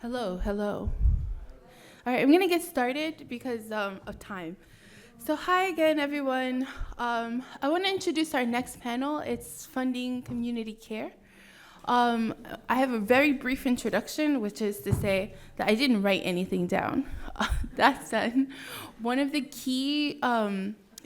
Hello, hello. All right, I'm gonna get started because of time. So, hi again, everyone. I want to introduce our next panel. It's funding community care. Um, I have a very brief introduction, which is to say that I didn't write anything down. That said, one of the key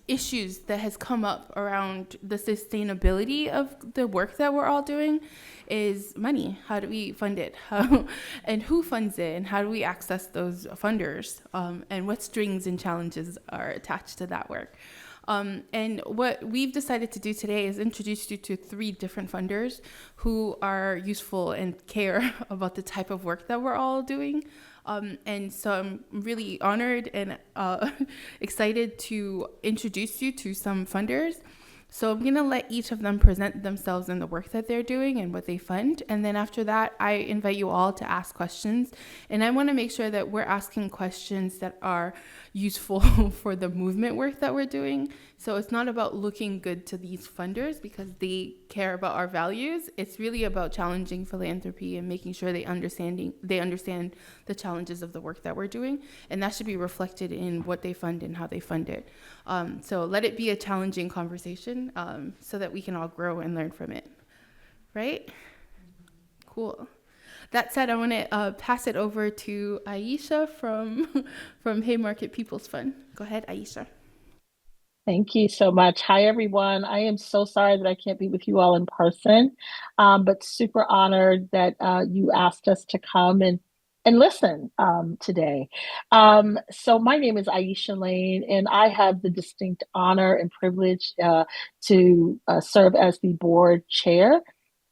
issues that has come up around the sustainability of the work that we're all doing is money. How do we fund it? How, and who funds it? And how do we access those funders? And what strings and challenges are attached to that work? And what we've decided to do today is introduce you to three different funders who are useful and care about the type of work that we're all doing. And so I'm really honored and excited to introduce you to some funders. So I'm going to let each of them present themselves and the work that they're doing and what they fund. And then after that, I invite you all to ask questions. And I want to make sure that we're asking questions that are useful for the movement work that we're doing. So it's not about looking good to these funders because they care about our values. It's really about challenging philanthropy and making sure they understand the challenges of the work that we're doing. And that should be reflected in what they fund and how they fund it. So let it be a challenging conversation so that we can all grow and learn from it. Right? Cool. That said, I want to pass it over to Ayeesha from Haymarket People's Fund. Go ahead, Ayeesha. Thank you so much. Hi, everyone. I am so sorry that I can't be with you all in person, but super honored that you asked us to come and listen today. So my name is Ayeesha Lane, and I have the distinct honor and privilege to serve as the board chair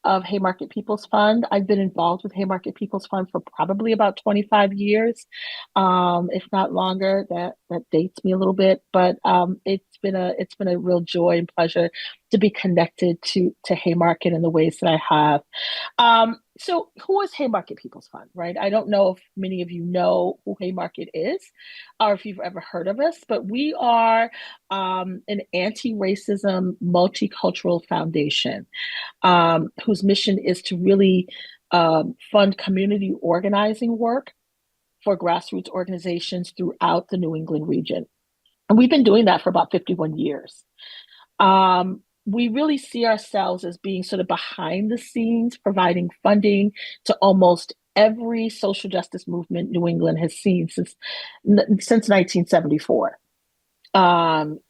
of Haymarket People's Fund. I've been involved with Haymarket People's Fund for probably about 25 years, if not longer. That dates me a little bit, but it's been a real joy and pleasure to be connected to Haymarket in the ways that I have. So who is Haymarket People's Fund, right? I don't know if many of you know who Haymarket is or if you've ever heard of us, but we are an anti-racism multicultural foundation whose mission is to really fund community organizing work for grassroots organizations throughout the New England region. And we've been doing that for about 51 years. We really see ourselves as being sort of behind the scenes, providing funding to almost every social justice movement New England has seen since 1974.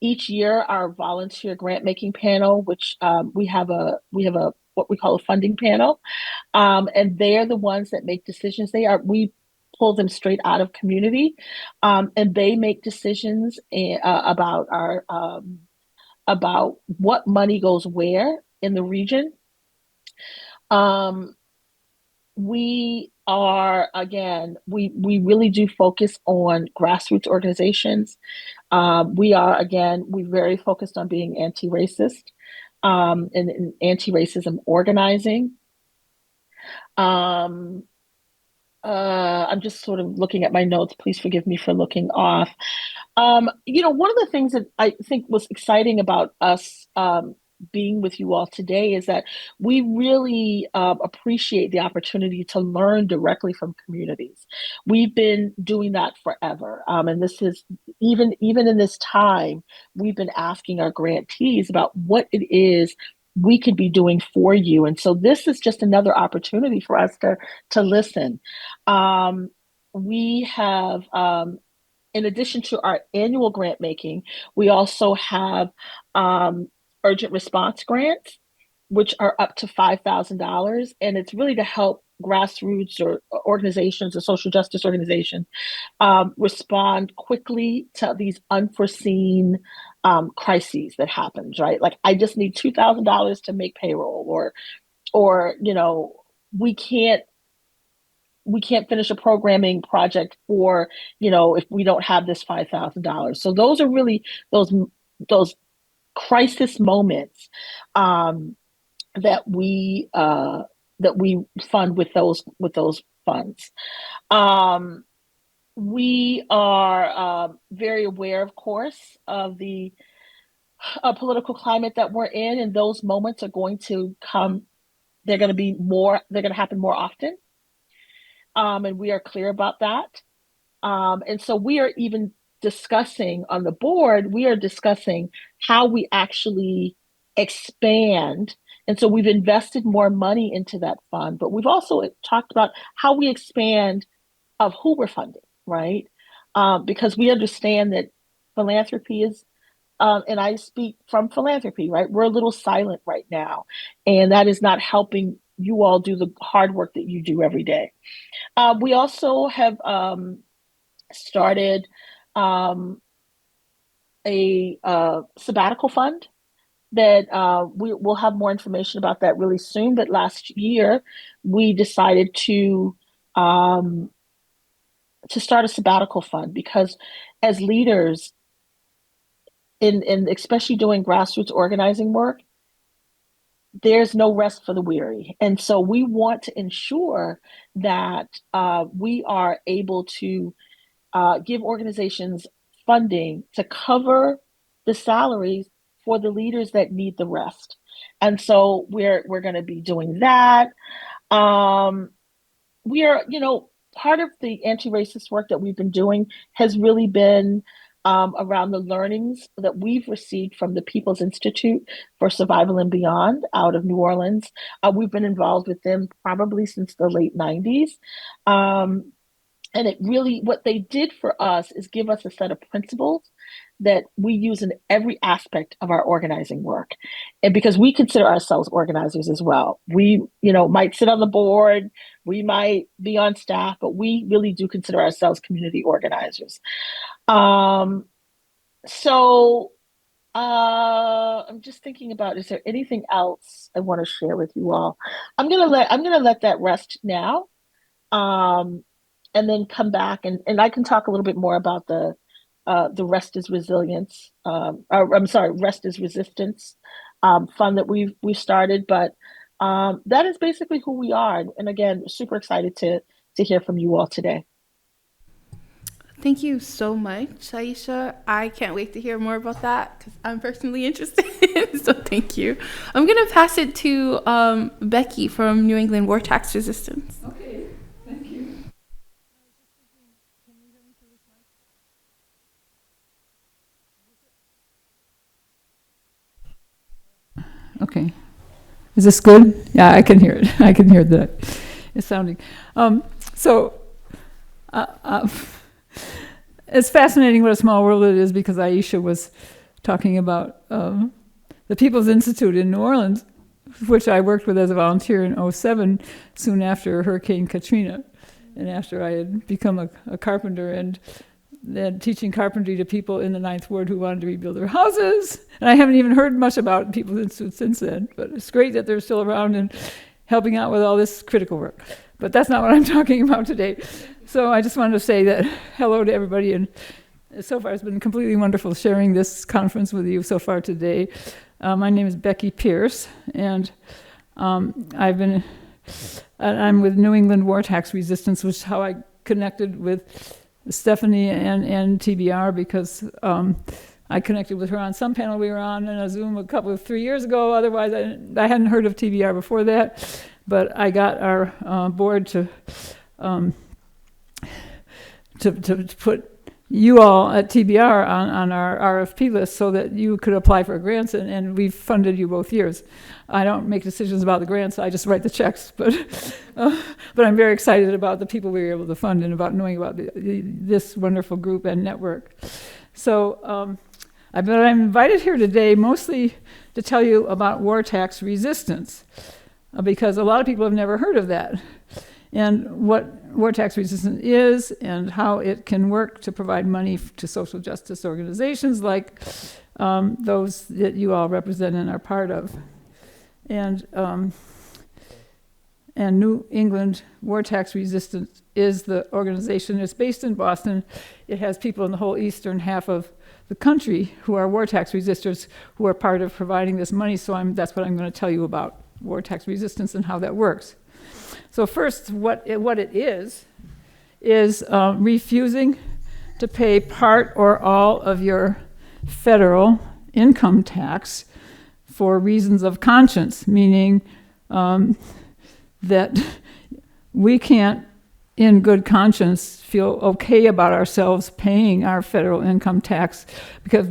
Each year, our volunteer grant making panel, which we have a what we call a funding panel, and they're the ones that make decisions. We pull them straight out of community, and they make decisions about what money goes where in the region. Um, we are again we really do focus on grassroots organizations. We're very focused on being anti-racist and anti-racism organizing. Um, I'm just sort of looking at my notes. Please forgive me for looking off. One of the things that I think was exciting about us being with you all today is that we really appreciate the opportunity to learn directly from communities. We've been doing that forever, and this is even in this time, we've been asking our grantees about what it is we could be doing for you, and so this is just another opportunity for us to listen. Um, we have in addition to our annual grant making, we also have um, urgent response grants, which are up to $5,000. And it's really to help grassroots or organizations or social justice organizations respond quickly to these unforeseen crises that happens, right? Like I just need $2,000 to make payroll or we can't we can't finish a programming project for if we don't have this $5,000. So those are really those crisis moments um, that we fund with those funds. Um, we are very aware, of course, of the political climate that we're in, and those moments are going to come. They're going to be more. They're going to happen more often. and we are clear about that. And so we are even discussing on the board, we are discussing how we actually expand. And so we've invested more money into that fund, but we've also talked about how we expand of who we're funding, right? Because we understand that philanthropy is, and I speak from philanthropy, right? We're a little silent right now, and that is not helping you all do the hard work that you do every day. We also have started um, a sabbatical fund that we will have more information about that really soon. But last year, we decided to start a sabbatical fund because as leaders in especially doing grassroots organizing work, there's no rest for the weary. And so we want to ensure that we are able to give organizations funding to cover the salaries for the leaders that need the rest. And so we're going to be doing that. Um, we are, part of the anti-racist work that we've been doing has really been around the learnings that we've received from the People's Institute for Survival and Beyond out of New Orleans. We've been involved with them probably since the late 90s. And it really, what they did for us is give us a set of principles that we use in every aspect of our organizing work. And because we consider ourselves organizers as well, we, might sit on the board, we might be on staff, but we really do consider ourselves community organizers. Um, so I'm just thinking about, is there anything else I want to share with you all? I'm gonna let that rest now. Um, and then come back and I can talk a little bit more about the Rest is Resilience. I'm sorry, Rest is Resistance fund that we started. But that is basically who we are. And again, super excited to hear from you all today. Thank you so much, Ayeesha. I can't wait to hear more about that because I'm personally interested. So thank you. I'm going to pass it to Becky from New England War Tax Resistance. Okay, thank you. Okay. Is this good? Yeah, I can hear it. I can hear that. It's sounding. So, it's fascinating what a small world it is because Ayeesha was talking about the People's Institute in New Orleans, which I worked with as a volunteer in 2007, soon after Hurricane Katrina, and after I had become a carpenter and then teaching carpentry to people in the Ninth Ward who wanted to rebuild their houses. And I haven't even heard much about People's Institute since then, but it's great that they're still around and helping out with all this critical work. But that's not what I'm talking about today. So I just wanted to say that hello to everybody, and so far it's been completely wonderful sharing this conference with you so far today. My name is Becky Pierce, and I'm with New England War Tax Resistance, which is how I connected with Stephanie and TBR, because I connected with her on some panel we were on in a Zoom a couple of 3 years ago. Otherwise, I hadn't heard of TBR before that, but I got our board to put you all at TBR on our RFP list so that you could apply for grants, and we've funded you both years. I don't make decisions about the grants, I just write the checks, but I'm very excited about the people we were able to fund and about knowing about this wonderful group and network. So I'm invited here today mostly to tell you about war tax resistance, because a lot of people have never heard of that, and what war tax resistance is and how it can work to provide money to social justice organizations like those that you all represent and are part of. And New England War Tax Resistance is the organization. It's based in Boston. It has people in the whole eastern half of the country who are war tax resistors who are part of providing this money. So that's what I'm going to tell you about war tax resistance and how that works. So first, what it is refusing to pay part or all of your federal income tax for reasons of conscience, meaning that we can't in good conscience feel okay about ourselves paying our federal income tax, because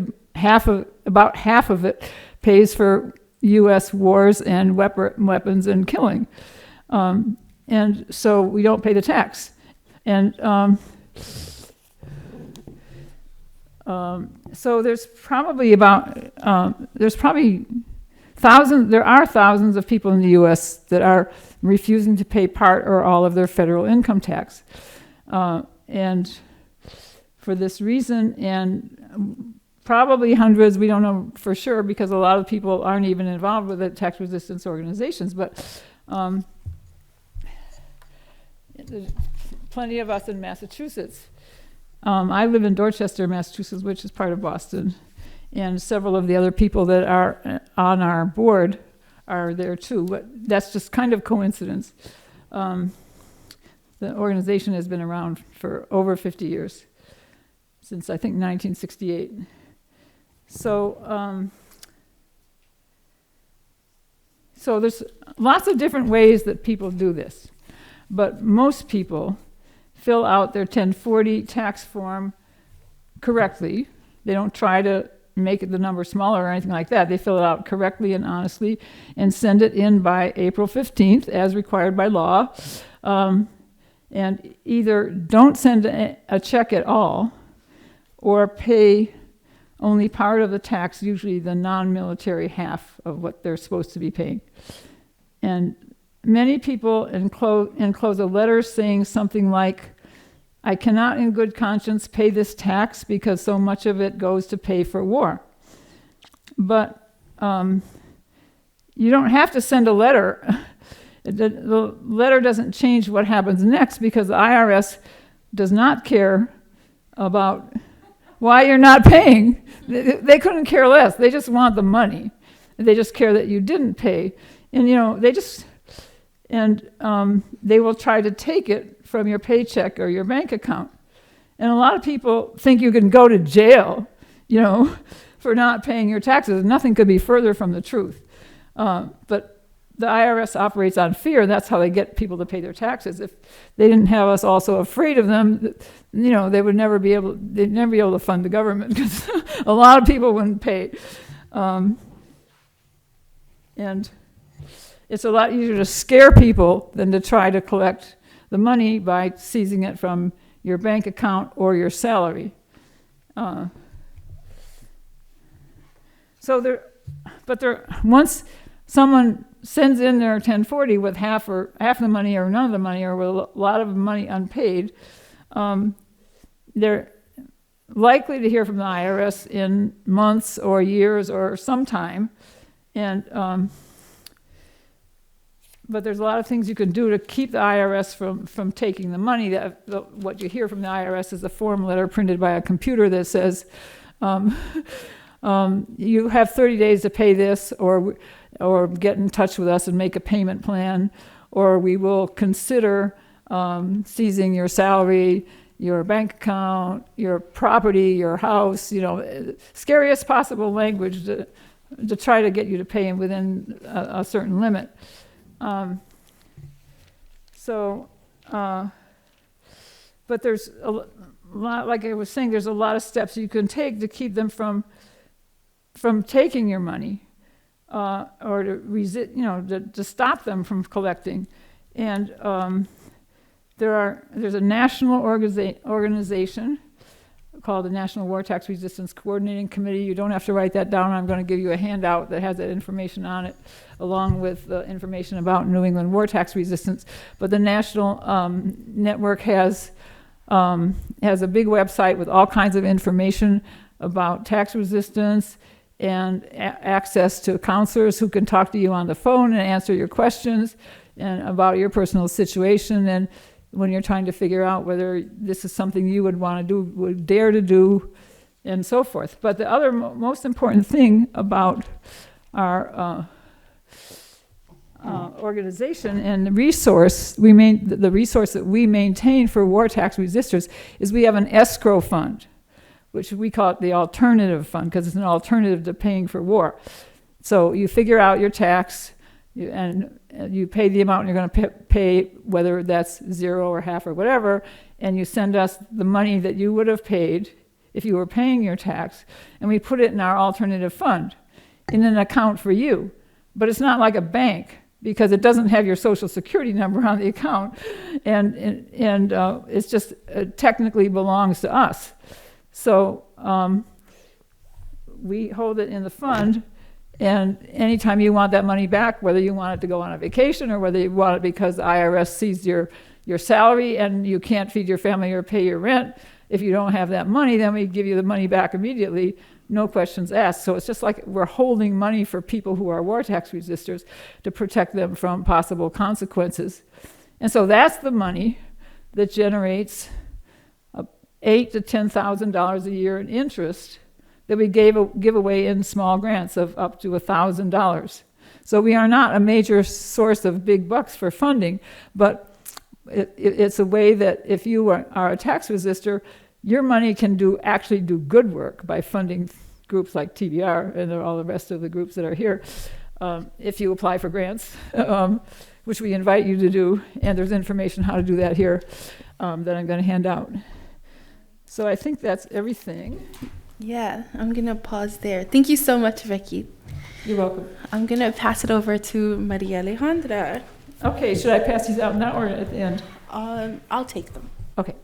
about half of it pays for U.S. wars and weapons and killing. And so we don't pay the tax. And so there are thousands of people in the U.S. that are refusing to pay part or all of their federal income tax. And for this reason, and probably hundreds, we don't know for sure, because a lot of people aren't even involved with the tax resistance organizations, but there's plenty of us in Massachusetts. I live in Dorchester, Massachusetts, which is part of Boston, and several of the other people that are on our board are there too, but that's just kind of coincidence. The organization has been around for over 50 years, since I think 1968. So there's lots of different ways that people do this, but most people fill out their 1040 tax form correctly. They don't try to make the number smaller or anything like that. They fill it out correctly and honestly and send it in by April 15th as required by law. And either don't send a check at all or pay only part of the tax, usually the non-military half of what they're supposed to be paying. And many people enclose a letter saying something like, I cannot in good conscience pay this tax because so much of it goes to pay for war. But you don't have to send a letter. The letter doesn't change what happens next, because the IRS does not care about why you're not paying. They couldn't care less. They just want the money. They just care that you didn't pay. And they will try to take it from your paycheck or your bank account. And a lot of people think you can go to jail, for not paying your taxes. Nothing could be further from the truth. But the IRS operates on fear. That's how they get people to pay their taxes. If they didn't have us also afraid of them, they would never be able to fund the government, because a lot of people wouldn't pay. And it's a lot easier to scare people than to try to collect the money by seizing it from your bank account or your salary. Once someone sends in their 1040 with half the money or none of the money, or with a lot of money unpaid, they're likely to hear from the IRS in months or years or sometime. And but there's a lot of things you can do to keep the IRS from taking the money. What you hear from the IRS is a form letter printed by a computer that says, you have 30 days to pay this, or get in touch with us and make a payment plan, or we will consider seizing your salary, your bank account, your property, your house, scariest possible language to try to get you to pay within a certain limit. But there's a lot, like I was saying, there's a lot of steps you can take to keep them from taking your money, or to resist, to stop them from collecting. And there's a national organization called the National War Tax Resistance Coordinating Committee. You don't have to write that down. I'm going to give you a handout that has that information on it, along with the information about New England war tax resistance. But the national network has a big website with all kinds of information about tax resistance, and access to counselors who can talk to you on the phone and answer your questions and about your personal situation, and when you're trying to figure out whether this is something you would want to do, would dare to do, and so forth. But the other most important thing about our organization and the resource the resource that we maintain for war tax resistors is we have an escrow fund, which we call it the alternative fund, because it's an alternative to paying for war. So you figure out your tax, And you pay the amount you're going to pay, whether that's 0 or half or whatever, and you send us the money that you would have paid if you were paying your tax, and we put it in our alternative fund in an account for you. But it's not like a bank, because it doesn't have your social security number on the account, and it's just technically belongs to us. So we hold it in the fund, and anytime you want that money back, whether you want it to go on a vacation or whether you want it because the IRS seized your salary and you can't feed your family or pay your rent, if you don't have that money, then we give you the money back immediately, no questions asked. So it's just like we're holding money for people who are war tax resistors to protect them from possible consequences. And so that's the money that generates $8,000 to $10,000 a year in interest that we give away in small grants of up to $1,000. So we are not a major source of big bucks for funding, but it's a way that if you are a tax resistor, your money can actually do good work by funding groups like TBR and all the rest of the groups that are here. If you apply for grants, which we invite you to do, and there's information how to do that here that I'm going to hand out. So I think that's everything. Yeah, I'm going to pause there. Thank you so much, Becky. You're welcome. I'm going to pass it over to Maria Alejandra. Okay, should I pass these out now or at the end? I'll take them. Okay.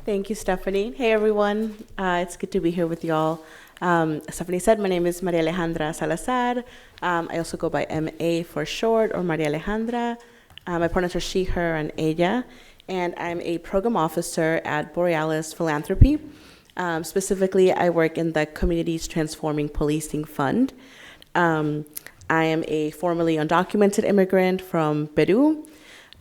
Thank you, Stephanie. Hey, everyone. It's good to be here with y'all. As Stephanie said, my name is Maria Alejandra Salazar. I also go by MA for short, or Maria Alejandra. My pronouns are she, her, and ella. And I'm a program officer at Borealis Philanthropy. Specifically, I work in the Communities Transforming Policing Fund. I am a formerly undocumented immigrant from Peru.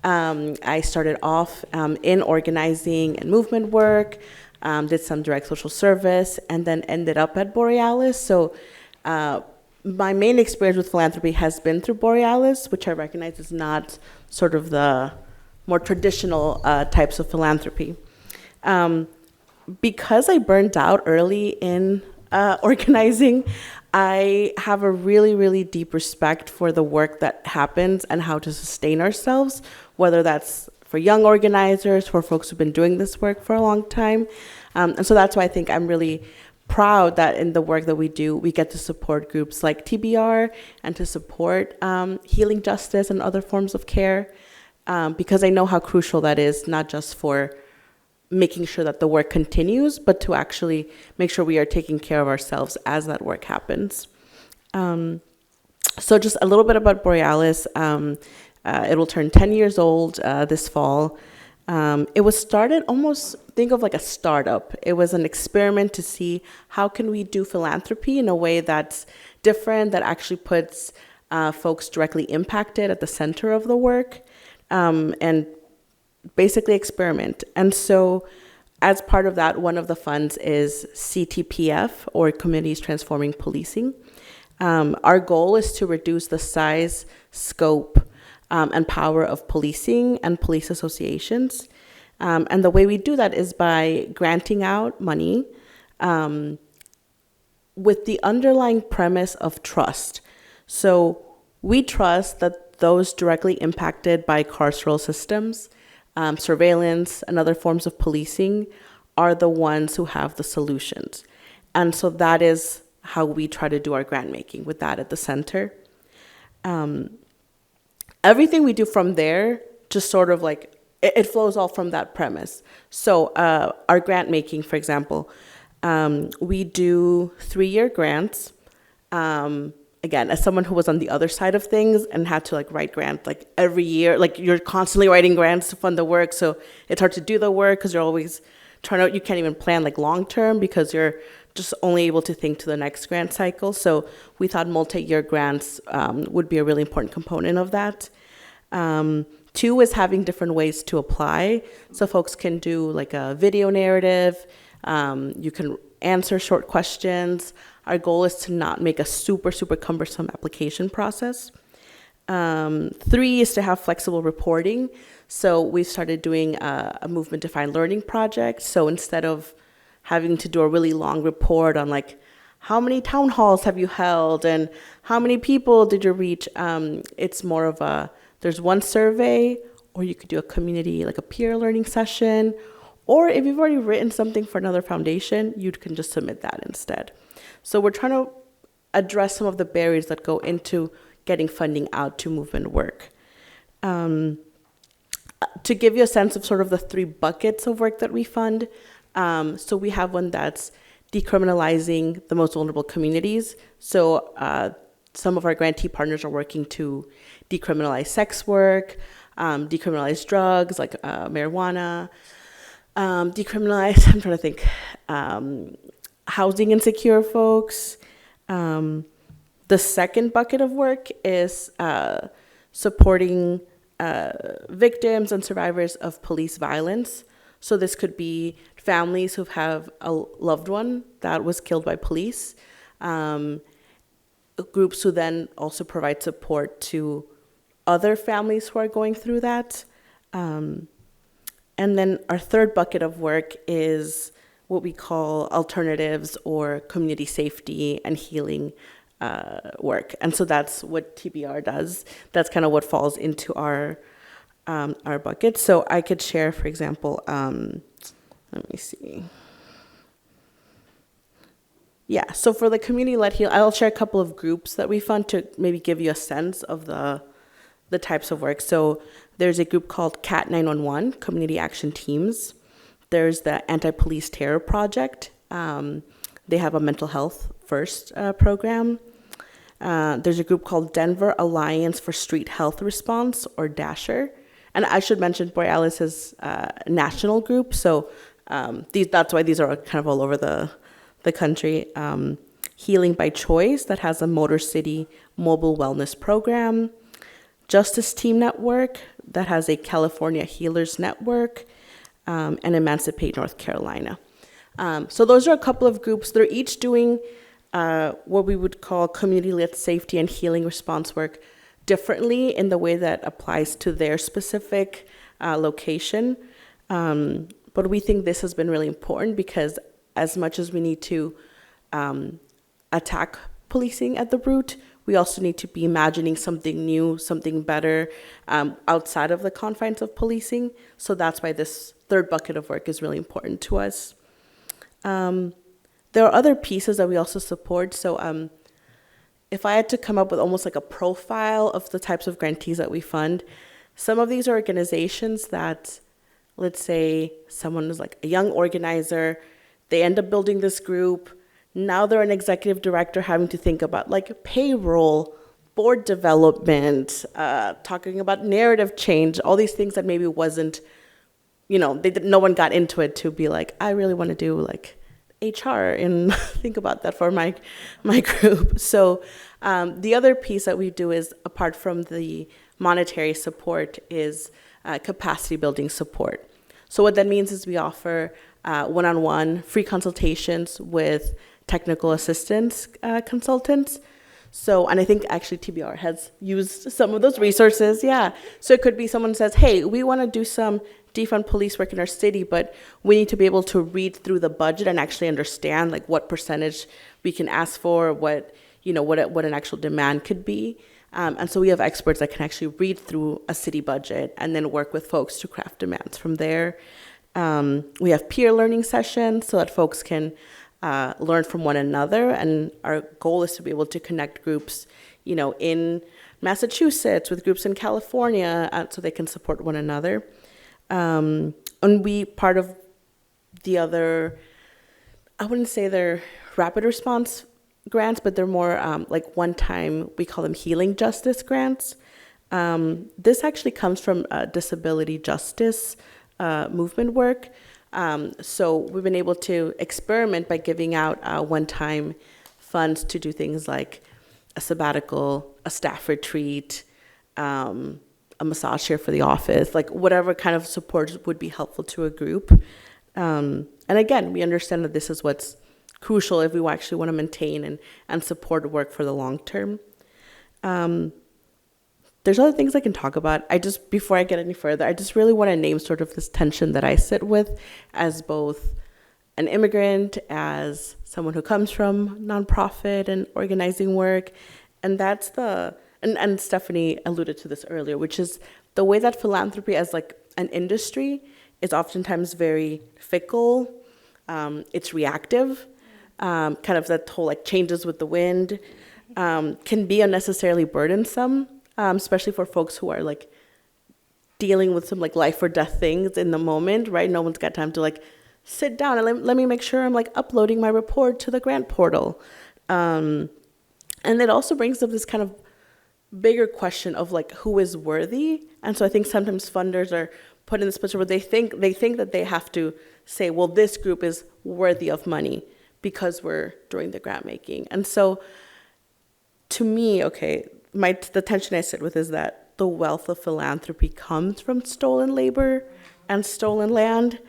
I started off in organizing and movement work, did some direct social service, and then ended up at Borealis. So my main experience with philanthropy has been through Borealis, which I recognize is not sort of the more traditional types of philanthropy. Because I burned out early in organizing, I have a really, really deep respect for the work that happens and how to sustain ourselves, whether that's for young organizers, for folks who've been doing this work for a long time. And so that's why I think I'm really proud that in the work that we do, we get to support groups like TBR and to support healing justice and other forms of care, because I know how crucial that is, not just for making sure that the work continues, but to actually make sure we are taking care of ourselves as that work happens. So just a little bit about Borealis. It will turn 10 years old this fall. It was started almost, think of like a startup. It was an experiment to see how can we do philanthropy in a way that's different, that actually puts folks directly impacted at the center of the work, and basically experiment. And so as part of that, one of the funds is CTPF, or Communities Transforming Policing. Our goal is to reduce the size, scope, and power of policing and police associations. And the way we do that is by granting out money with the underlying premise of trust. So we trust that those directly impacted by carceral systems, surveillance, and other forms of policing are the ones who have the solutions. And so that is how we try to do our grant making, with that at the center. Everything we do from there just sort of like, it flows all from that premise. So our grant making, for example, we do 3-year grants. Again, as someone who was on the other side of things and had to like write grants like every year, like you're constantly writing grants to fund the work. So it's hard to do the work because you're always trying to, you can't even plan like long term because you're just only able to think to the next grant cycle. So we thought multi-year grants would be a really important component of that. 2 is having different ways to apply. So folks can do like a video narrative. You can answer short questions. Our goal is to not make a super, super cumbersome application process. 3 is to have flexible reporting. So we've started doing a movement-defined learning project. So instead of having to do a really long report on like how many town halls have you held and how many people did you reach? It's more of there's one survey, or you could do a community, like a peer learning session, or if you've already written something for another foundation, you can just submit that instead. So we're trying to address some of the barriers that go into getting funding out to movement work. To give you a sense of sort of the 3 buckets of work that we fund, so we have one that's decriminalizing the most vulnerable communities. So some of our grantee partners are working to decriminalize sex work, decriminalize drugs like marijuana, decriminalize, I'm trying to think, housing insecure folks. The second bucket of work is supporting victims and survivors of police violence. So this could be families who have a loved one that was killed by police, groups who then also provide support to other families who are going through that. And then our third bucket of work is what we call alternatives or community safety and healing work. And so that's what TBR does. That's kind of what falls into our bucket. So I could share, for example, let me see. Yeah, so for the community-led heal, I'll share a couple of groups that we fund to maybe give you a sense of the types of work. So there's a group called CAT 911, Community Action Teams. There's the Anti-Police Terror Project. They have a mental health first program. There's a group called Denver Alliance for Street Health Response, or DASHER. And I should mention Borealis is a national group, so that's why these are kind of all over the country. Healing by Choice, that has a Motor City mobile wellness program. Justice Team Network, that has a California Healers Network, and Emancipate North Carolina. So those are a couple of groups. They're each doing what we would call community-led safety and healing response work differently in the way that applies to their specific location. But we think this has been really important because as much as we need to attack policing at the root, we also need to be imagining something new, something better outside of the confines of policing. So that's why this third bucket of work is really important to us. There are other pieces that we also support. So if I had to come up with almost like a profile of the types of grantees that we fund, some of these are organizations that, let's say someone is like a young organizer, they end up building this group. Now they're an executive director having to think about like payroll, board development, talking about narrative change, all these things that maybe wasn't, no one got into it to be like, I really want to do like HR and think about that for my group. So the other piece that we do is, apart from the monetary support, is capacity building support. So what that means is we offer one-on-one free consultations with technical assistance consultants. So, and I think actually TBR has used some of those resources. Yeah. So it could be someone says, hey, we want to do some defund police work in our city, but we need to be able to read through the budget and actually understand like what percentage we can ask for, what an actual demand could be. And so we have experts that can actually read through a city budget and then work with folks to craft demands from there. We have peer learning sessions so that folks can learn from one another. And our goal is to be able to connect groups, in Massachusetts with groups in California so they can support one another. And we, part of the other, I wouldn't say they're rapid response grants, but they're more like one-time, we call them healing justice grants. This actually comes from disability justice movement work. So we've been able to experiment by giving out one-time funds to do things like a sabbatical, a staff retreat, a massage chair for the office, like whatever kind of support would be helpful to a group. And again, we understand that this is what's crucial if we actually want to maintain and support work for the long term. There's other things I can talk about. Before I get any further, I just really want to name sort of this tension that I sit with as both an immigrant, as someone who comes from nonprofit and organizing work. And that's and Stephanie alluded to this earlier, which is the way that philanthropy as like an industry is oftentimes very fickle. It's reactive, kind of that whole like changes with the wind, can be unnecessarily burdensome, especially for folks who are like dealing with some like life or death things in the moment, right? No one's got time to like sit down and let me make sure I'm like uploading my report to the grant portal. And it also brings up this kind of bigger question of like who is worthy. And so I think sometimes funders are put in this position where they think that they have to say, well, this group is worthy of money because we're doing the grant making. And so to me, okay, the tension I sit with is that the wealth of philanthropy comes from stolen labor and stolen land.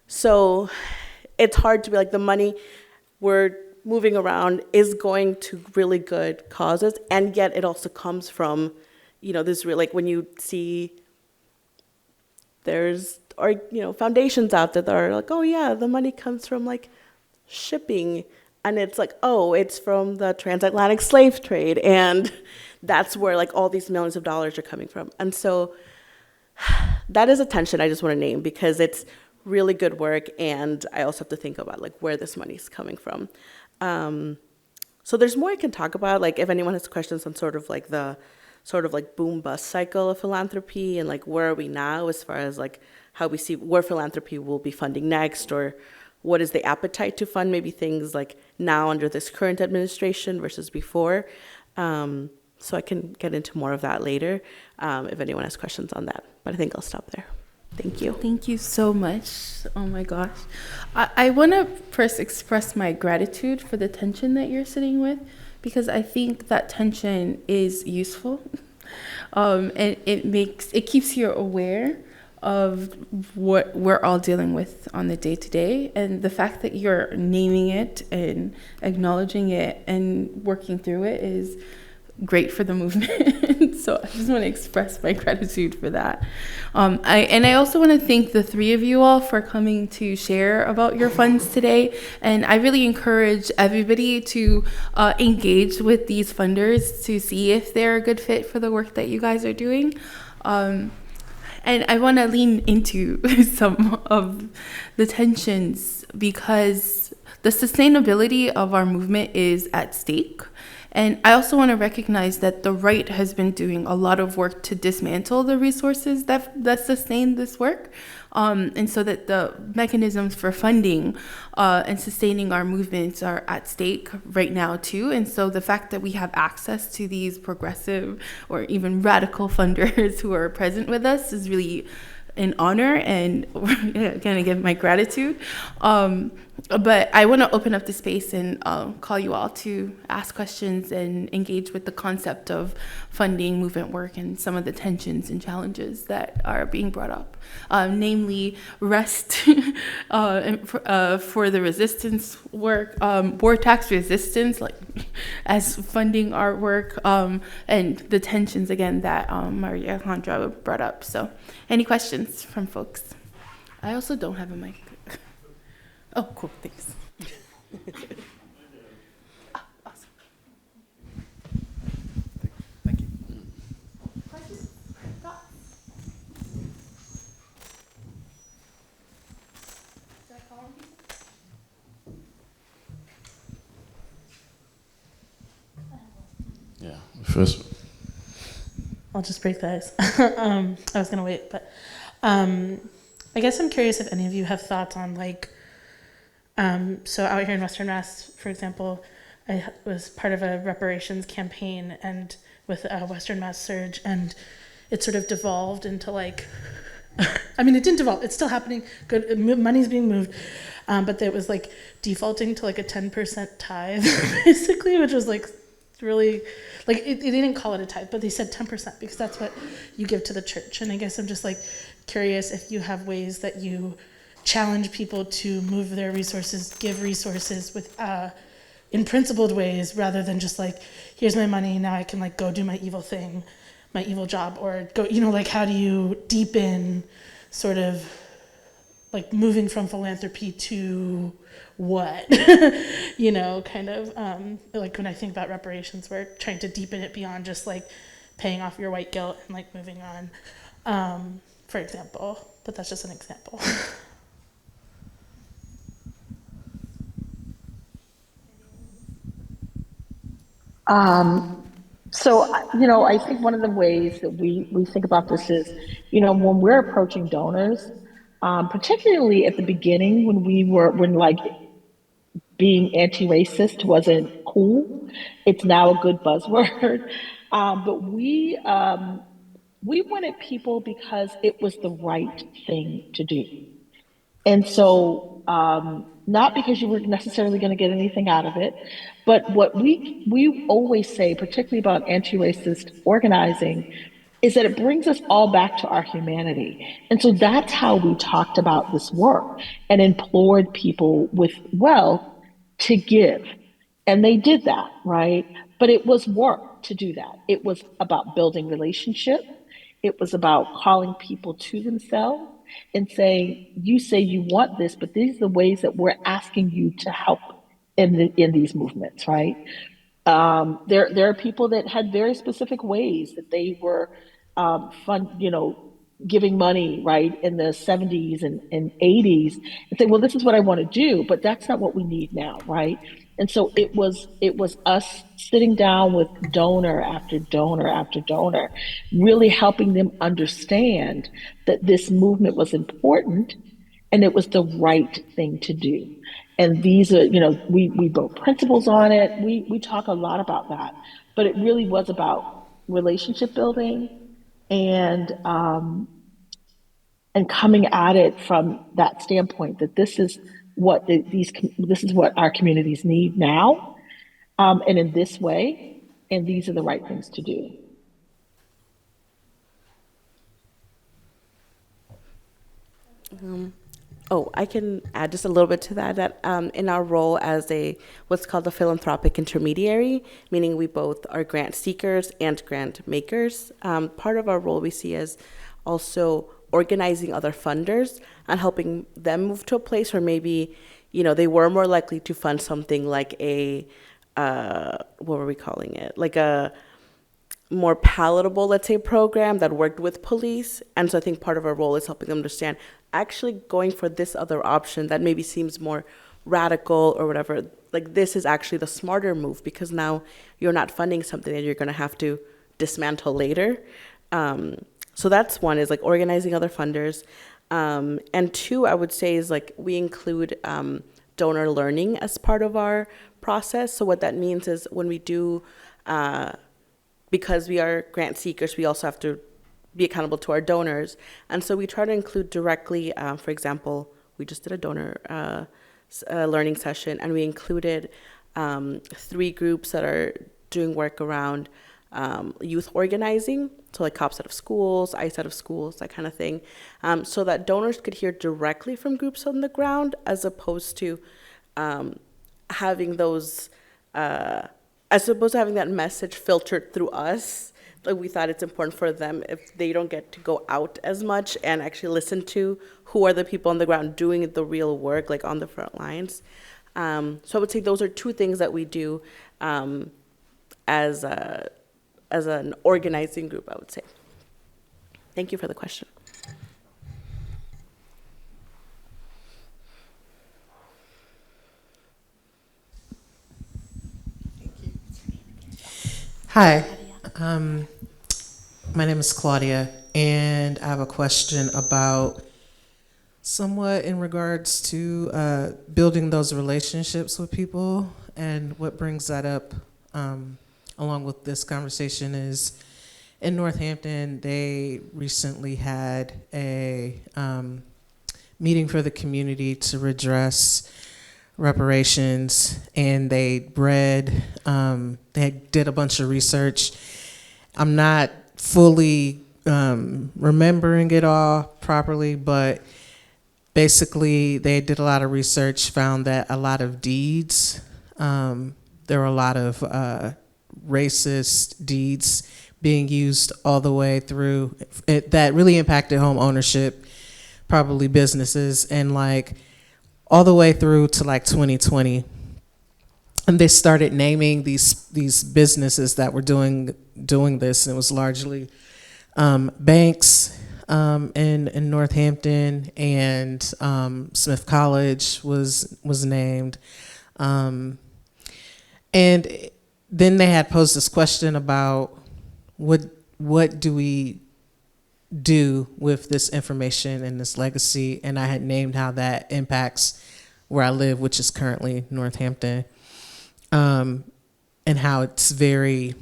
So it's hard to be like the money we're moving around is going to really good causes, and yet it also comes from, this real, like when you see there's, or, foundations out there that are like, oh yeah, the money comes from like shipping, and it's like, oh, it's from the transatlantic slave trade, and that's where like all these millions of dollars are coming from. And so that is a tension I just want to name, because it's really good work, and I also have to think about like where this money is coming from. So there's more I can talk about, like if anyone has questions on sort of like the sort of like boom bust cycle of philanthropy, and like where are we now as far as like how we see where philanthropy will be funding next, or what is the appetite to fund maybe things like now under this current administration versus before. So I can get into more of that later if anyone has questions on that. But I think I'll stop there. Thank you. Thank you so much. Oh my gosh. I want to first express my gratitude for the tension that you're sitting with, because I think that tension is useful. And it keeps you aware of what we're all dealing with on the day-to-day, and the fact that you're naming it and acknowledging it and working through it is great for the movement. So I just want to express my gratitude for that. I also want to thank the three of you all for coming to share about your funds today. And I really encourage everybody to engage with these funders to see if they're a good fit for the work that you guys are doing. And I want to lean into some of the tensions, because the sustainability of our movement is at stake. And I also want to recognize that the right has been doing a lot of work to dismantle the resources that sustain this work. And so that the mechanisms for funding and sustaining our movements are at stake right now too. And so the fact that we have access to these progressive or even radical funders who are present with us is really an honor, and again, I give my gratitude. But I want to open up the space and call you all to ask questions and engage with the concept of funding movement work and some of the tensions and challenges that are being brought up, namely rest for the resistance work, war tax resistance, like as funding our work, and the tensions again that Maria Alejandra brought up. So any questions from folks? I also don't have a mic. Oh, cool, thanks. Awesome. Thank you. Questions? Thoughts? Should I call on people? Yeah. First. I'll just break the ice. I was gonna wait, but I guess I'm curious if any of you have thoughts on like, so out here in Western Mass, for example, I was part of a reparations campaign and with Western Mass Surge, and it sort of devolved into like, I mean, it didn't devolve, it's still happening, good, money's being moved, but it was like defaulting to like a 10% tithe, basically, which was like really, like, they didn't call it a tithe, but they said 10% because that's what you give to the church. And I guess I'm just like curious if you have ways that you challenge people to move their resources, give resources with in principled ways, rather than just like, here's my money, now I can like go do my evil thing, my evil job, or go, like how do you deepen sort of like moving from philanthropy to what? Kind of like when I think about reparations, we're trying to deepen it beyond just like paying off your white guilt and like moving on, for example. But that's just an example. I think one of the ways that we think about this is, when we're approaching donors, particularly at the beginning when like being anti-racist wasn't cool. It's now a good buzzword. But we wanted people because it was the right thing to do. And so, not because you were necessarily going to get anything out of it, but what we always say, particularly about anti-racist organizing, is that it brings us all back to our humanity. And so that's how we talked about this work and implored people with wealth to give. And they did that, right? But it was work to do that. It was about building relationship. It was about calling people to themselves and saying, you say you want this, but these are the ways that we're asking you to help in these movements, right? There are people that had very specific ways that they were giving money, right, in the 70s and 80s, and say, well, this is what I want to do, but that's not what we need now, right? And so it was us sitting down with donor after donor after donor, really helping them understand that this movement was important and it was the right thing to do. And these are, we built principles on it. We talk a lot about that, but it really was about relationship building and coming at it from that standpoint that this is what this is what our communities need now, and in this way, and these are the right things to do. I can add just a little bit to that. That in our role as what's called a philanthropic intermediary, meaning we both are grant seekers and grant makers. Part of our role we see as also organizing other funders and helping them move to a place where maybe, they were more likely to fund something like what were we calling it? Like a more palatable, let's say, program that worked with police. And so I think part of our role is helping them understand actually going for this other option that maybe seems more radical or whatever. Like, this is actually the smarter move because now you're not funding something that you're going to have to dismantle later. So that's one, is like organizing other funders. And two, I would say, is like we include donor learning as part of our process. So what that means is when we do, because we are grant seekers, we also have to be accountable to our donors. And so we try to include directly, for example, we just did a donor learning session, and we included 3 groups that are doing work around youth organizing, so like cops out of schools, ICE out of schools, that kind of thing, so that donors could hear directly from groups on the ground, as opposed to having that message filtered through us. Like, we thought it's important for them, if they don't get to go out as much and actually listen to who are the people on the ground doing the real work, like on the front lines. So I would say those are 2 things that we do as an organizing group, I would say. Thank you for the question. Hi, my name is Claudia, and I have a question about somewhat in regards to building those relationships with people. And what brings that up along with this conversation is in Northampton, they recently had a meeting for the community to redress reparations, and they did a bunch of research. I'm not fully remembering it all properly, but basically they did a lot of research, found that a lot of deeds, there were a lot of racist deeds being used all the way through it, that really impacted home ownership, probably businesses, and like all the way through to like 2020. And they started naming these businesses that were doing this, and it was largely banks in Northampton, and Smith College was named, and then they had posed this question about what do we do with this information and this legacy, and I had named how that impacts where I live, which is currently Northampton, and how it's a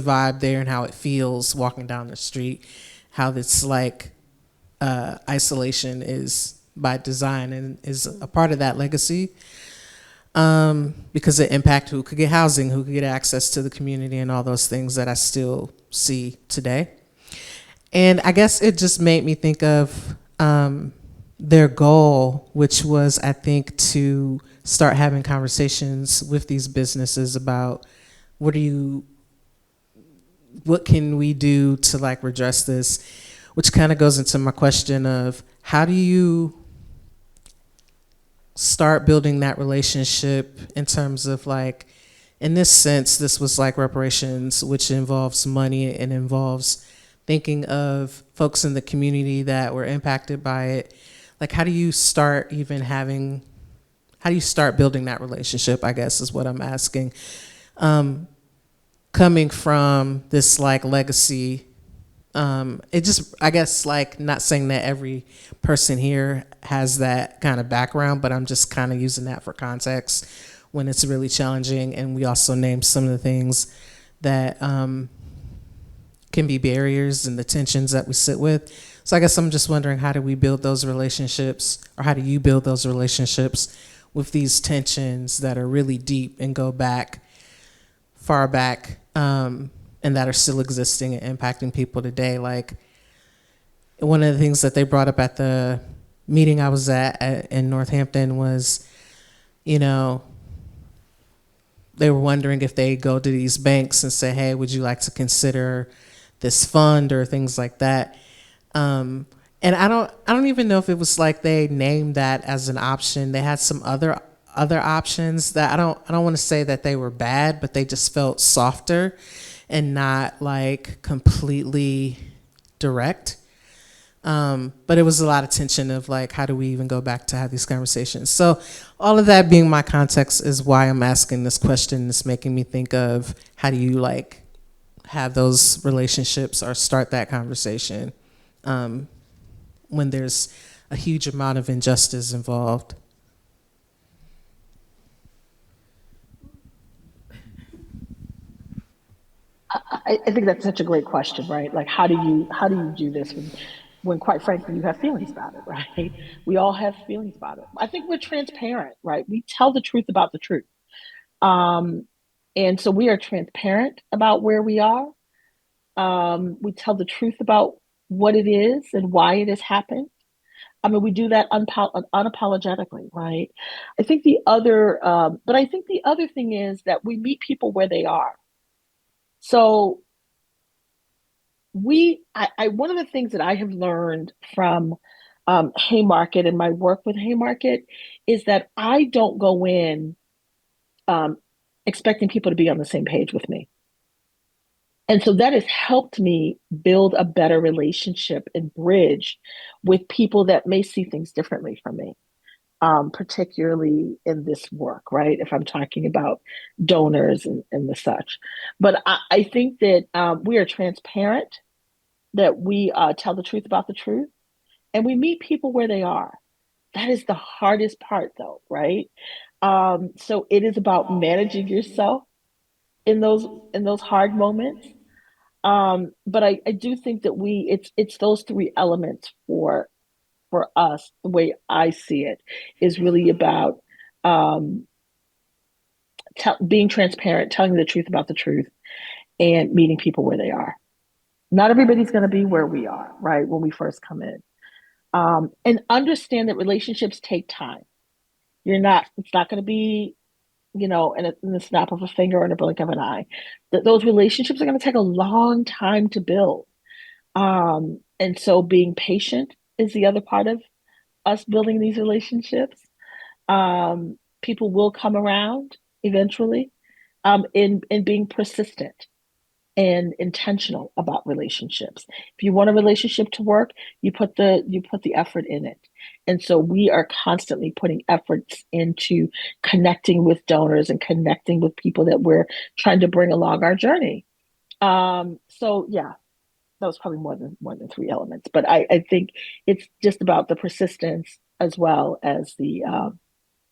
vibe there, and how it feels walking down the street, how it's like isolation is by design and is a part of that legacy, because it impacts who could get housing, who could get access to the community, and all those things that I still see today. And I guess it just made me think of their goal, which was, I think, to start having conversations with these businesses about what can we do to like redress this, which kind of goes into my question of how do you start building that relationship in terms of like, in this sense, this was like reparations, which involves money and involves thinking of folks in the community that were impacted by it. Like, how do you start building that relationship, I guess is what I'm asking. Coming from this like legacy, it just, I guess, like, not saying that every person here has that kind of background, but I'm just kind of using that for context when it's really challenging. And we also named some of the things that can be barriers and the tensions that we sit with. So I guess I'm just wondering, how do we build those relationships, or how do you build those relationships with these tensions that are really deep and go back, far back, and that are still existing and impacting people today? Like, one of the things that they brought up at the meeting I was at in Northampton was, you know, they were wondering if they go to these banks and say, hey, would you like to consider this fund or things like that? And I don't even know if it was like they named that as an option. They had some other options that I don't want to say that they were bad, but they just felt softer and not like completely direct. But it was a lot of tension of like, how do we even go back to have these conversations? So all of that being my context is why I'm asking this question. It's making me think of, how do you like have those relationships or start that conversation when there's a huge amount of injustice involved? I think that's such a great question, right? Like, how do you do this when quite frankly you have feelings about it, right? We all have feelings about it. I think we're transparent, right? We tell the truth about the truth. And so we are transparent about where we are. We tell the truth about what it is and why it has happened. I mean, we do that unapologetically, right? I think but I think the other thing is that we meet people where they are. So one of the things that I have learned from Haymarket and my work with Haymarket is that I don't go in expecting people to be on the same page with me. And so that has helped me build a better relationship and bridge with people that may see things differently from me, particularly in this work, right? If I'm talking about donors and the such. But I think that we are transparent, that we tell the truth about the truth, and we meet people where they are. That is the hardest part, though, right? So it is about managing yourself in those hard moments. But I do think that it's those three elements for us. The way I see it is really about being transparent, telling the truth about the truth, and meeting people where they are. Not everybody's going to be where we are, right, when we first come in. And understand that relationships take time. It's not going to be, in the snap of a finger or in a blink of an eye. That those relationships are going to take a long time to build. And so being patient is the other part of us building these relationships. People will come around eventually, in being persistent and intentional about relationships. If you want a relationship to work, you put the effort in it. And so we are constantly putting efforts into connecting with donors and connecting with people that we're trying to bring along our journey. So yeah, that was probably more than three elements, but I think it's just about the persistence as well as the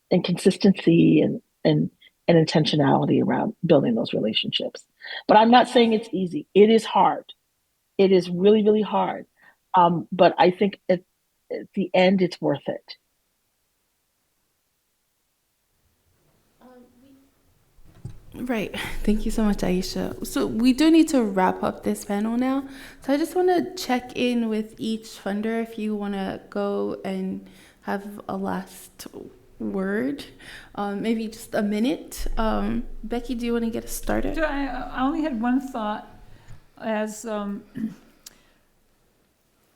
and consistency and intentionality around building those relationships. But I'm not saying it's easy. It is hard. It is really, really hard. But I think at the end, it's worth it. Right. Thank you so much, Ayeesha. So we do need to wrap up this panel now. So I just want to check in with each funder if you want to go and have a last word, maybe just a minute. Becky, do you want to get us started? I only had one thought as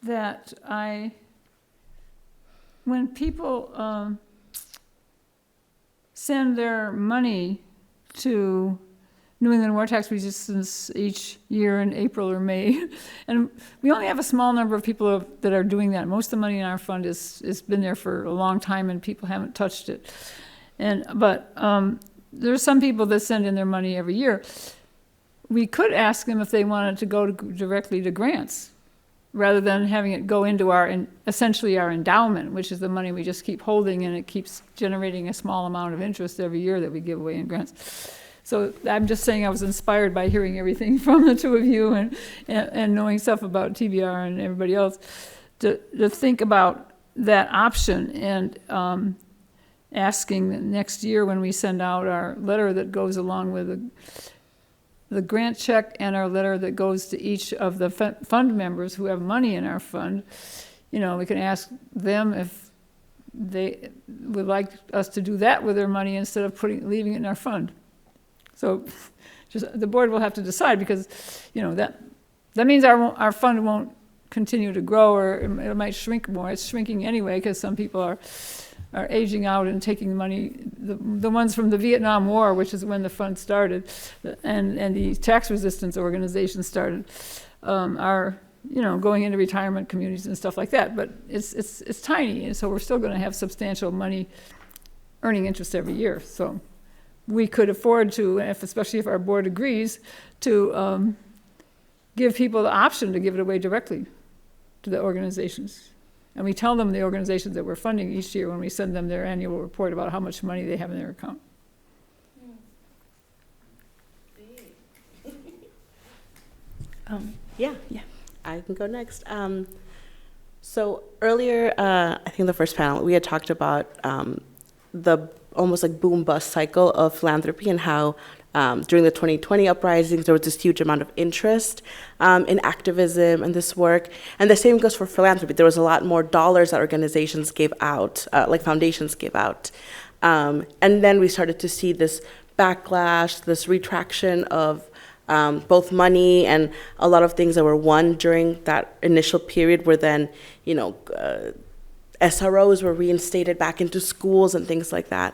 that when people send their money to New England War Tax Resistance each year in April or May, and we only have a small number of people that are doing that. Most of the money in our fund is been there for a long time, and people haven't touched it. But there's some people that send in their money every year. We could ask them if they wanted to go directly to grants, rather than having it go into essentially our endowment, which is the money we just keep holding, and it keeps generating a small amount of interest every year that we give away in grants. So I'm just saying I was inspired by hearing everything from the two of you and knowing stuff about TBR and everybody else to think about that option and asking next year when we send out our letter that goes along with the grant check and our letter that goes to each of the fund members who have money in our fund, we can ask them if they would like us to do that with their money instead of leaving it in our fund. So just the board will have to decide, because that means our fund won't continue to grow, or it might shrink more. It's shrinking anyway because some people are aging out and taking the money. The ones from the Vietnam War, which is when the fund started, and the tax resistance organization started, are going into retirement communities and stuff like that. But it's tiny, and so we're still going to have substantial money earning interest every year. So we could afford to, especially if our board agrees, to give people the option to give it away directly to the organizations. And we tell them the organizations that we're funding each year when we send them their annual report about how much money they have in their account. Yeah, I can go next. So earlier, I think the first panel, we had talked about the almost like boom-bust cycle of philanthropy, and how during the 2020 uprisings, there was this huge amount of interest in activism and this work. And the same goes for philanthropy. There was a lot more dollars that organizations gave out, like foundations gave out. And then we started to see this backlash, this retraction of both money, and a lot of things that were won during that initial period were then, SROs were reinstated back into schools and things like that.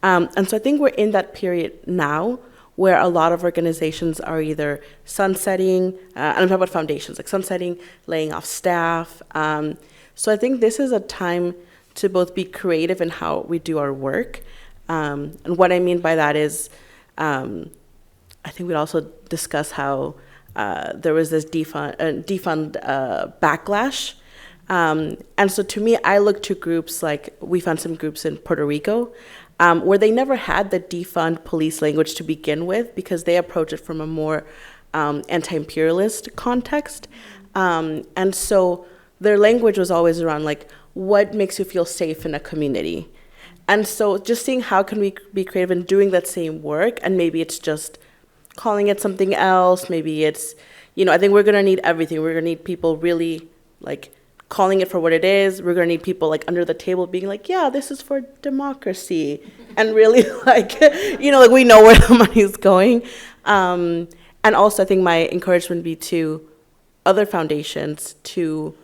And so I think we're in that period now where a lot of organizations are either sunsetting, and I'm talking about foundations, like sunsetting, laying off staff. So I think this is a time to both be creative in how we do our work. And what I mean by that is, I think we'd also discuss how there was this defund backlash. And so to me, I look to groups like, we found some groups in Puerto Rico where they never had the defund police language to begin with, because they approach it from a more anti-imperialist context. And so their language was always around like, what makes you feel safe in a community? And so just seeing how can we be creative in doing that same work, and maybe it's just calling it something else, maybe it's, I think we're gonna need everything. We're gonna need people really like calling it for what it is. We're gonna need people like under the table being like, yeah, this is for democracy, and really like, like we know where the money is going. And also I think my encouragement would be to other foundations to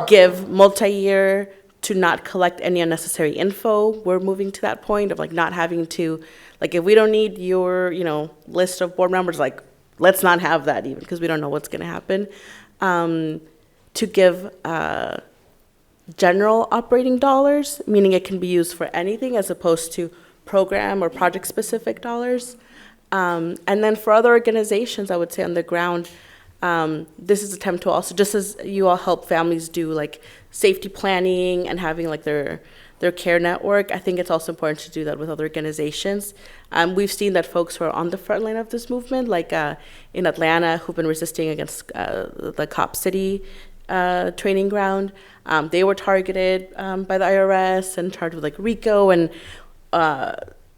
give multi-year, to not collect any unnecessary info. We're moving to that point of like not having to, like if we don't need your, list of board members, like let's not have that even because we don't know what's going to happen. To give general operating dollars, meaning it can be used for anything as opposed to program or project specific dollars. And then for other organizations, I would say on the ground, this is an attempt to also, just as you all help families do like safety planning and having like their care network, I think it's also important to do that with other organizations. We've seen that folks who are on the front line of this movement, like in Atlanta, who've been resisting against the Cop City training ground, they were targeted by the IRS and charged with like RICO, and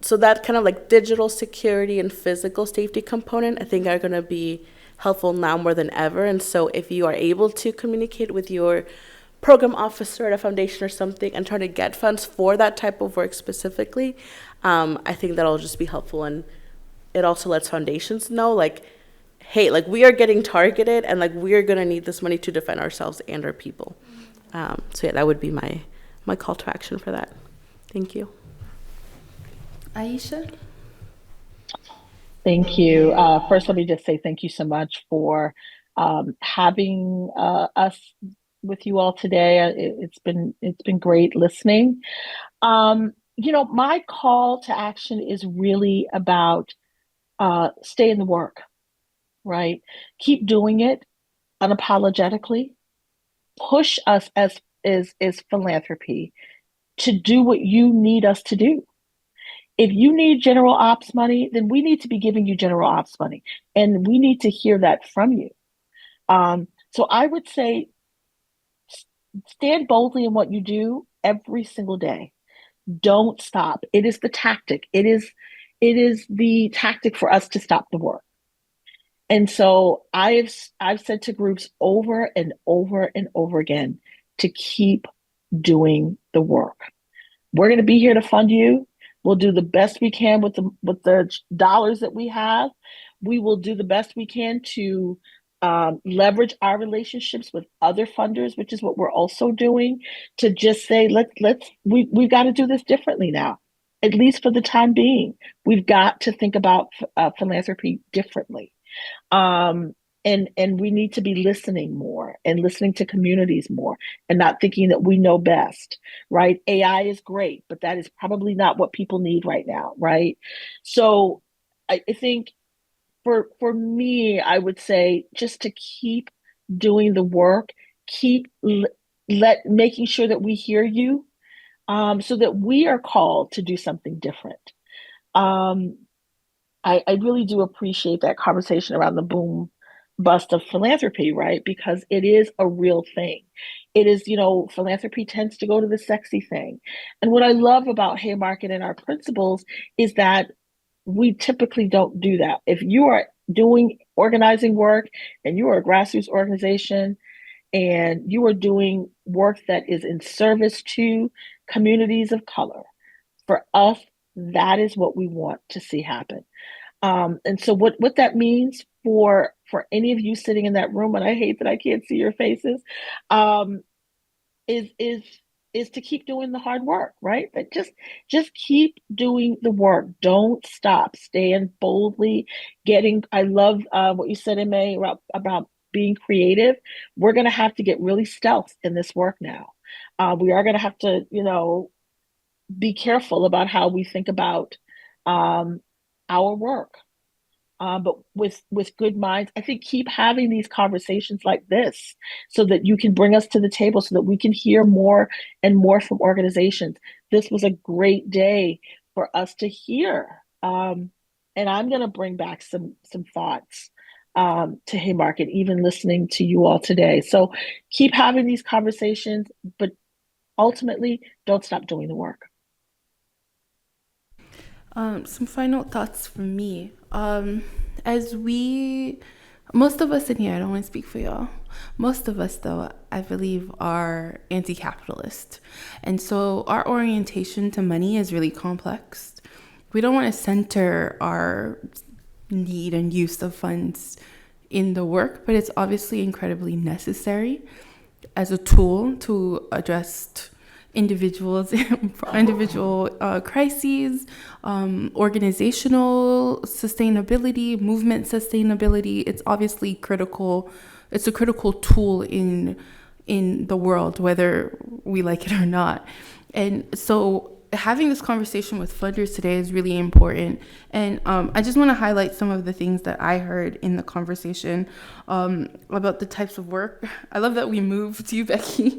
so that kind of like digital security and physical safety component, I think, are going to be helpful now more than ever. And so if you are able to communicate with your program officer at a foundation or something and try to get funds for that type of work specifically, I think that'll just be helpful. And it also lets foundations know, like, hey, like we are getting targeted and like we are going to need this money to defend ourselves and our people. So yeah, that would be my call to action for that. Thank you. Ayeesha? Thank you. First, let me just say thank you so much for having us with you all today. It's been great listening. My call to action is really about stay in the work, right? Keep doing it unapologetically. Push us as philanthropy to do what you need us to do. If you need general ops money, then we need to be giving you general ops money, and we need to hear that from you. So I would say stand boldly in what you do every single day. Don't stop. It is the tactic. It is the tactic for us to stop the work. And so I've said to groups over and over and over again to keep doing the work. We're going to be here to fund you. We'll do the best we can with the dollars that we have. We will do the best we can to leverage our relationships with other funders, which is what we're also doing, to just say, we've got to do this differently now, at least for the time being. We've got to think about philanthropy differently. And we need to be listening more and listening to communities more and not thinking that we know best, right? AI is great, but that is probably not what people need right now, right? So I think for me, I would say just to keep doing the work, keep making sure that we hear you, so that we are called to do something different. I really do appreciate that conversation around the boom bust of philanthropy, right? Because it is a real thing. It is, philanthropy tends to go to the sexy thing. And what I love about Haymarket and our principles is that we typically don't do that. If you are doing organizing work and you are a grassroots organization and you are doing work that is in service to communities of color, for us, that is what we want to see happen. And so what that means for any of you sitting in that room, and I hate that I can't see your faces, is to keep doing the hard work, right? But just keep doing the work. Don't stop. Stand boldly. I love what you said, May, about being creative. We're going to have to get really stealth in this work now. We are going to have to, be careful about how we think about our work. But with good minds, I think keep having these conversations like this so that you can bring us to the table so that we can hear more and more from organizations. This was a great day for us to hear. And I'm going to bring back some thoughts to Haymarket, even listening to you all today. So keep having these conversations, but ultimately don't stop doing the work. Some final thoughts from me. Most of us in here, I don't want to speak for y'all, most of us, though, I believe, are anti-capitalist. And so our orientation to money is really complex. We don't want to center our need and use of funds in the work, but it's obviously incredibly necessary. as a tool to address individual crises, organizational sustainability, movement sustainability. It's obviously critical. It's a critical tool in the world, whether we like it or not. And so having this conversation with funders today is really important. And I just want to highlight some of the things that I heard in the conversation about the types of work. I love that we moved you, Becky,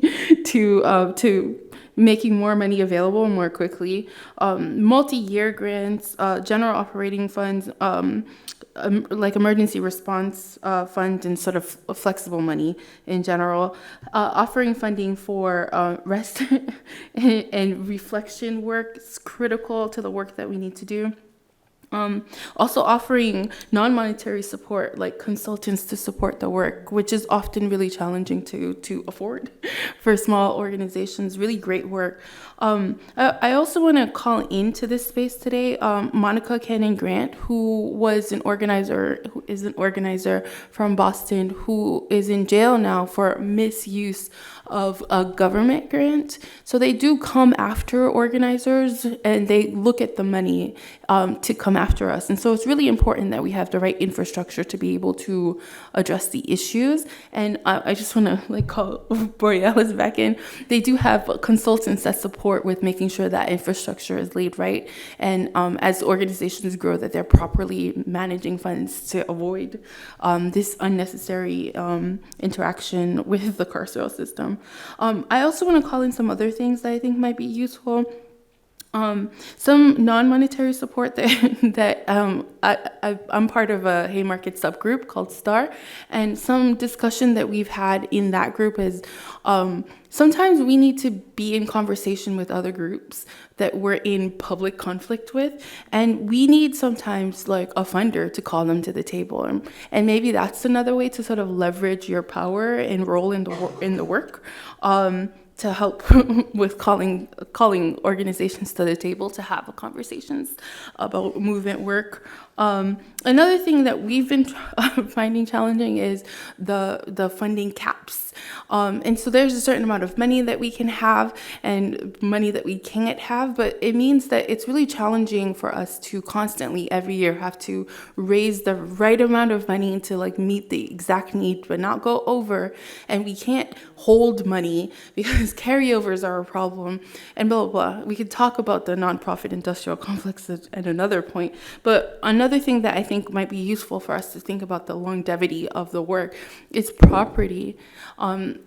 to making more money available more quickly, multi-year grants, general operating funds, like emergency response fund, and sort of flexible money in general, offering funding for rest and reflection work is critical to the work that we need to do. Also offering non-monetary support, like consultants to support the work, which is often really challenging to afford for small organizations. Really great work. I also want to call into this space today Monica Cannon Grant, who is an organizer from Boston, who is in jail now for misuse of a government grant. So they do come after organizers, and they look at the money to come after us. And so it's really important that we have the right infrastructure to be able to address the issues. And I just want to call Borealis back in. They do have consultants that support with making sure that infrastructure is laid right. And as organizations grow, that they're properly managing funds to avoid this unnecessary interaction with the carceral system. I also want to call in some other things that I think might be useful. Some non-monetary support that I'm part of a Haymarket subgroup called STAR, and some discussion that we've had in that group is sometimes we need to be in conversation with other groups that we're in public conflict with, and we need sometimes like a funder to call them to the table, and maybe that's another way to sort of leverage your power and role in the work. To help with calling organizations to the table to have conversations about movement work. Another thing that we've been finding challenging is the funding caps. And so there's a certain amount of money that we can have and money that we can't have, but it means that it's really challenging for us to constantly every year have to raise the right amount of money to meet the exact need but not go over, and we can't hold money because carryovers are a problem, and blah, blah, blah. We could talk about the nonprofit industrial complex at another point, but another thing that I think might be useful for us to think about the longevity of the work is property. And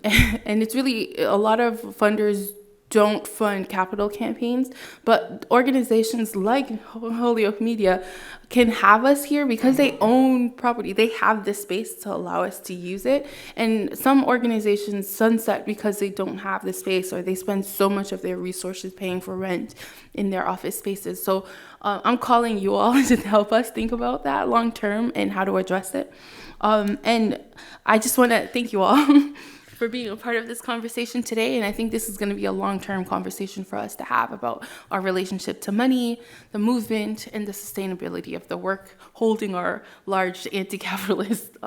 it's really, a lot of funders don't fund capital campaigns, but organizations like Holyoke Media can have us here because they own property. They have the space to allow us to use it. And some organizations sunset because they don't have the space, or they spend so much of their resources paying for rent in their office spaces. So I'm calling you all to help us think about that long term and how to address it. And I just want to thank you all for being a part of this conversation today. And I think this is going to be a long-term conversation for us to have about our relationship to money, the movement, and the sustainability of the work holding our large anti-capitalist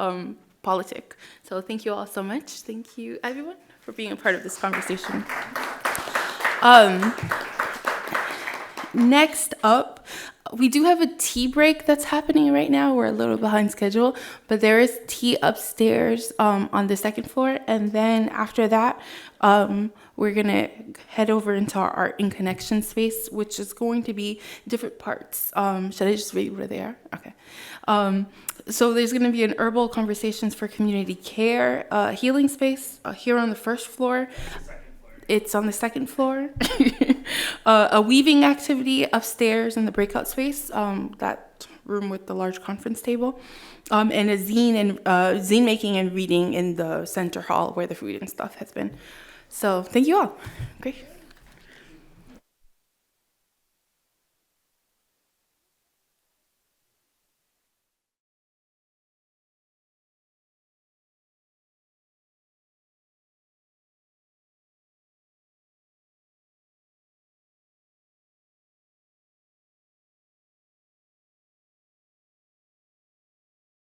politic. So thank you all so much. Thank you, everyone, for being a part of this conversation. Next up, we do have a tea break that's happening right now. We're a little behind schedule, but there is tea upstairs on the second floor. And then after that, we're going to head over into our Art in Connection space, which is going to be different parts. Should I just read where they are? Okay. So there's going to be an herbal conversations for community care healing space here on the first floor. It's on the second floor. A weaving activity upstairs in the breakout space, that room with the large conference table, and a zine making and reading in the center hall where the food and stuff has been. So thank you all. Great.